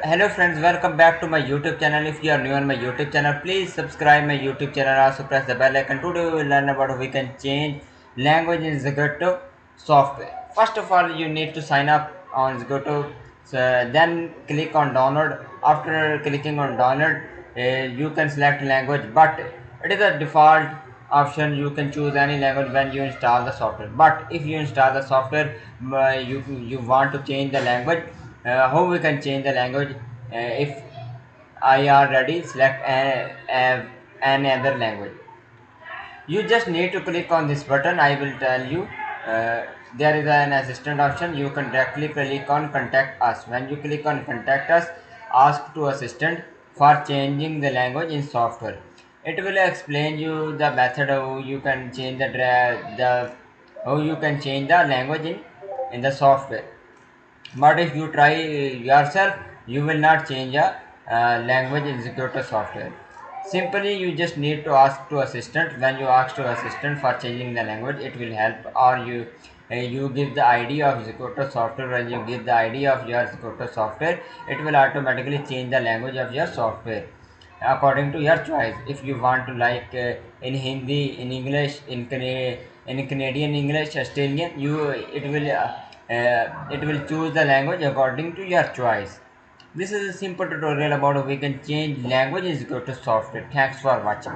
Hello friends, welcome back to my YouTube channel. If you are new on my YouTube channel, please subscribe my YouTube channel. Also press the bell icon. Today we will learn about how we can change language in ZKTeco software. First of all, you need to sign up on ZKTeco. So then click on download. After clicking on download, you can select language, but it is a default option. You can choose any language when you install the software. But if you install the software, you want to change the language. How we can change the language? If I are ready, select another language. You just need to click on this button. I will tell you. uh, there is an assistant option. You can directly click on contact us. When you click on contact us, ask to assistant for changing the language in software. It will explain you the method how you can change the how you can change the language in the software. But if you try yourself, you will not change a language executor software. Simply, you just need to ask to assistant. When you ask to assistant for changing the language, it will help. Or you give the ID of executor software. When you give the ID of your executor software, it will automatically change the language of your software according to your choice. If you want to like in Hindi, in English, in Canadian English, Australian, it will choose the language according to your choice. This is a simple tutorial about how we can change language is go to software. Thanks for watching.